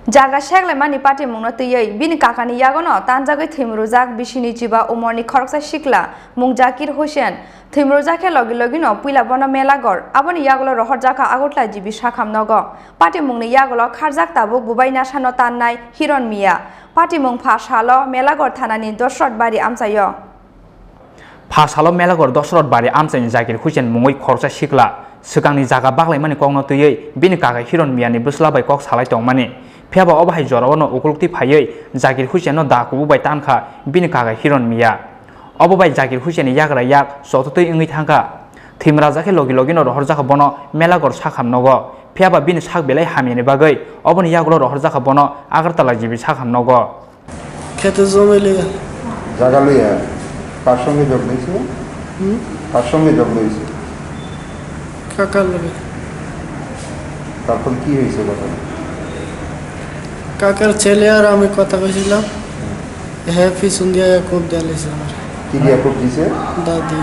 Jaga Shagla Mani Party Munati, Bini Kaka ni Yagono, Tanjagwi Thowimwrajak, Bini Chiba, Umorni Khoroksa Sikla, Mungjaki Hussein, Thowimwrajak Logino, Pila Bona Melagor, Aboni Yagolo Rohorjaka Agotla Jibi Shakam Nogo, Party Mungni Yagolo, Karzak Tabu, Bubai Nashano Tanai, Hiron Mia, Party Mung Pashalo, Melagor Tanani, Doshot Bari Amsayo. Pashalo Melagor, Doshot Bari Amsa Zakir Hussein, Mungui Khoroksa Sikla, Sukangni Zaga Baglai Mani Kongno Tuye, Bini Kaka Hiron Mia, Busla by Cox Halai Mani. Piaba Obahai Jorono, Okulti Paye, Zakir Hussein no Daku by Tanka, Bini Kaka Hiron Mia. Obo by Zakir Hussein Yagra Yak, Soto in Tanka. Thowimwrajak Logino Rohorjaka Bono, Melagor Sakam Nogo, Piaba Bini Sakbele Hamini Bagay, Obon Yaglo Rohorjaka Bono, Agartala Jibi Sakam Nogo. Ketazomele Zagalia, Passiongi Joglis, Passiongi Joglis, Kaka Tarpon is a কাকার ছেলে আর আমি কথা কইছিলাম happy Sundia খুব দেয়ালিছে আমার কি দিয়া খুব দিছে দাদি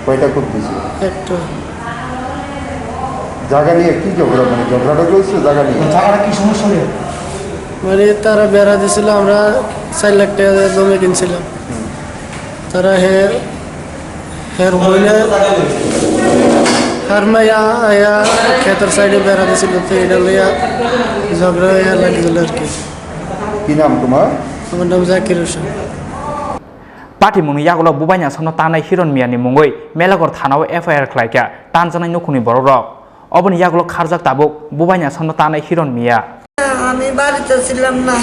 কয়টা খুব দিছে একটা জায়গা নিয়ে কি ঝগড়া মানে ঝগড়াটা কইছে জায়গা নিয়ে জায়গাটা কি সমস্যা নিয়ে মানে তারা বেড়া দিছিল আমরা 4 লাখ টাকা জমি কিনছিলাম তারা হের হইলে হারমায়া আয়া খেতের সাইডে বেড়া দিছিল তো এটা লইয়া ঝগড়া হইয়া লাগিছিল আর কি নাম তোমার আমার নাম Zakir Hossain Party Muni Yagolo Bubanya Sono Tanai Hiron Miani Mungoi, Melagor Tanao FIR Klaka, Tanzana Nokni Borok, Obon Yagolo Karzak Tabuk, Bubanya Sono Tanai Hiron Mia. আমি বাড়িতে ছিলাম না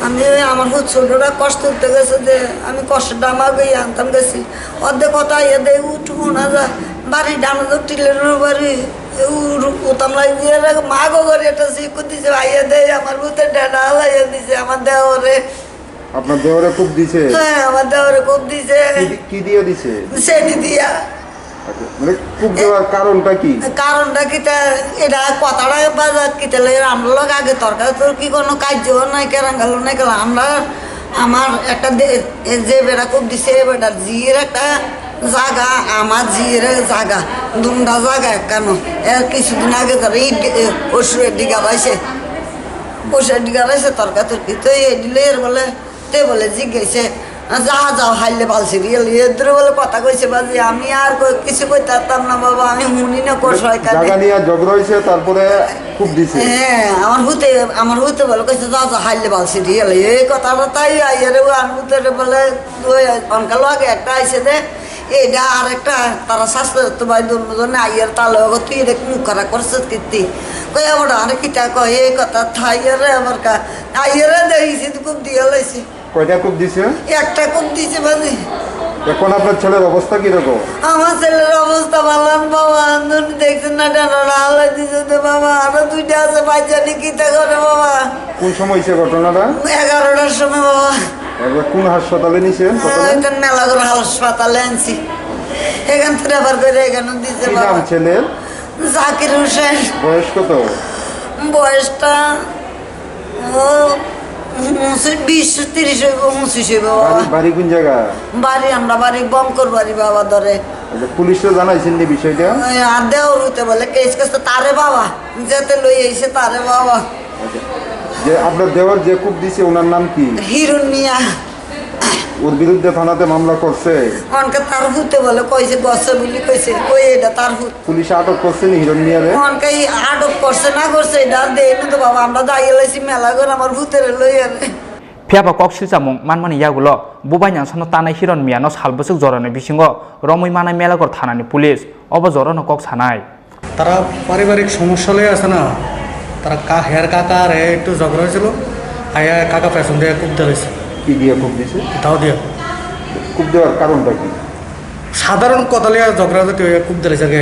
আমি আমার ছোটরা কষ্ট করতে গেছে যে আমি কষ্টটা আমাকে আনতাম গেছি অর্ধেক কথা এদের উঠবো না যা বাড়ি ডানা তো টিলের বাড়ি উতাম লাগিয়ে মাগো করে এটা শিখ দিছে ভাইয়া দেয় আমার ভূতের ডানা হালাইয়া দিছে আমার দেওয়ারে আপনার দেওয়ারে খুব দিছে হ্যাঁ আমার দেওয়ারে খুব দিছে কি দিয়ে দিছে সেটি দিয়া মানে খুব দেওয়ার কারণটা কি এটা কথাটা বাজার কি তাহলে আমরা লোক আগে তরকারি কোনো কার্য নাই কেরাঙ্গাল নাই আমরা আমার একটা যে বেড়া খুব দিছে বেটা জিয়ের একটা জায়গা আমার জিয়ের জায়গা দুটা জায়গা কেন এর কিছুদিন আগে ধরে ওষুধের দিকে তরকারি তো এই দিলে এর বলে তে বলে জিজ্ঞেসে যাও হাইলে বালছি এদের বলে কথা কইছে বাজি আমি আর কিছু কইতে পারতাম না বাবা আমি শুনি না জায়গা নিয়ে ঝগড়া হয়েছে তারপরে খুব দিছে হ্যাঁ আমার হুতে বলে কইছে যাও হাইলে বালছি এই কথাটা তাই আইয়ারে আনহুতে বলে ওই অনকাল আগে একটা আইসে দে এইটা আর একটা তারা স্বাস্থ্য ভাই দুজনে আইয়ার তালে তুই এটা মুখ খারাপ করছে কীর্তি কই আমার আরে কিটা কয় এই কথা থাইয়ারে আমার আইয়ারে দেখেছি খুব দিয়ে লাইছি কয়টা খুব দিছে একটা খুব দিছে বাজি এখন আপনার ছেলের অবস্থা কিরকম আমার ছেলের অবস্থা ভালো বাবা আন্দোলন দেখছেন না ডানা হালাই দিছে তো বাবা আরো দুইটা আছে বাচ্চাটি কিতা করে বাবা কোন সময় হয়েছে ঘটনাটা 11টার সময় বাবা একবার কোন হাসপাতালে নিছে মেলাগর হাসপাতালে আনছি এখান থেকে আবার করে এখানে দিছে কি নাম ছেলের জাকির হোসেন বয়স কত বয়সটা 20-30 হইব বাড়ি কোন জায়গা বাড়ি আমরা বাড়ি বঙ্কর বাড়ি বাবা ধরে পুলিশে জানাইছেন নি বিষয়টা আর দেওয়ার হইতে বলে কেস করতে তারে বাবা যেতে লই আইছে তারে বাবা যে আপনার দেওয়ার যে খুব দিছে ওনার নাম কি হিরণ মিয়া ওর বিরুদ্ধে থানাতে মামলা করছে অনকে তার হুতে বলে কইছে গছে বলি কইছে কই এটা তার হুত পুলিশ আটক করছে নি হিরণ মিয়ারে অনকে আটক করছে না করছে এটা দেই না তো বাবা আমরা দাইয়ে লাইছি মেলা করে আমার হুতেরে লই আনে Piaba Coxil Samung, Manmani Yagulo, Bubanya Sono Tanai Hiron Mia, no Halbusuk Zoran Bishingo, Romy Mana Melagor Tanani Police, Obazorano Cox Hanai. তারা পারিবারিক সমস্যা লয়ে আছে না তারা হের কাকা আর একটু ঝগড়া হয়েছিল আয়া কাকা পেছন দিয়ে খুব দিয়েছে কি দিয়ে খুব দিছে তাও দিয়ে খুব দেওয়ার কারণটা কি সাধারণ কথা লিয়া ঝগড়া হতে খুব দিয়েছে আগে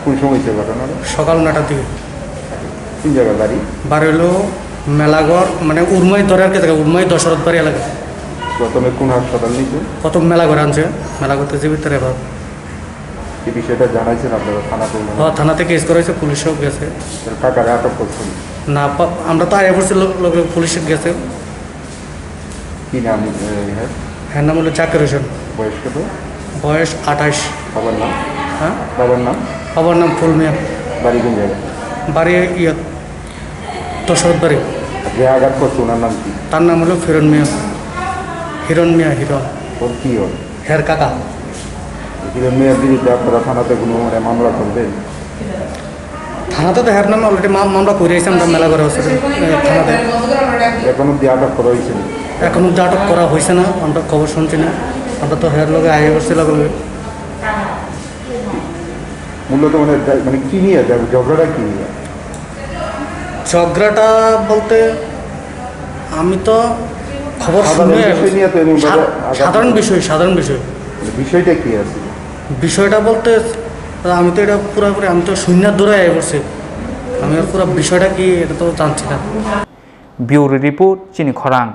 কোন সময় হয়েছে ঘটনাটা সকাল 9টার দিকে কোন জায়গা বাড়ি বাড়ি হলো মেলাঘর মানে উর্মাই ধরে আর কি থাকে উর্মাই দশরথ বাড়ি এলাকা প্রথমে কোন হাসপাতাল নিয়েছে প্রথম মেলাঘর আনছে মেলাঘরতে জীবিত এবার এই বিষয়টা জানাইছেন আপনারা থানাতে কেস করেছে পুলিশও গেছে কাকারে আটক করছেন না আমরা তো আগে পড়ছি পুলিশ গেছে কি নাম হ্যাঁ নাম হলো জাকির হোসেন বয়স কত বয়স 28 বাবার নাম হ্যাঁ বাবার নাম ফুল মিয়া বাড়ি কোন জায়গায় বাড়ি দশরথ বাড়ি যে আঘাত করছে ওনার নাম কি? তার নাম হলো হিরণ মিয়া। হিরণ ওর কি হয়? হের কাকা। হিরণ মেয়ের বিরুদ্ধে আপনারা থানাতে কোনো মামলা করবেন? থানাতে তো হের নামে অলরেডি মামলা করে আইছি আমরা মেলা করে হচ্ছে থানাতে। এখন অব্দি আটক করা হয়েছে না? এখন অব্দি আটক করা হয়েছে না, আমরা খবর শুনছি না। আমরা তো হের লগে আগে করছি লগে। মূলত মানে কি নিয়ে ঝগড়াটা কি নিয়ে? ঝগড়াটা বলতে আমি তো খবর শুনে সাধারণ বিষয়। বিষয়টা কি আছে? বিষয়টা বলতে আমি তো এটা পুরোপুরি আমি তো শূন্যের দূরে আগে করছি, আমি পুরো বিষয়টা কি এটা তো জানছি না। ব্যুরো রিপোর্ট চিনি খরাং।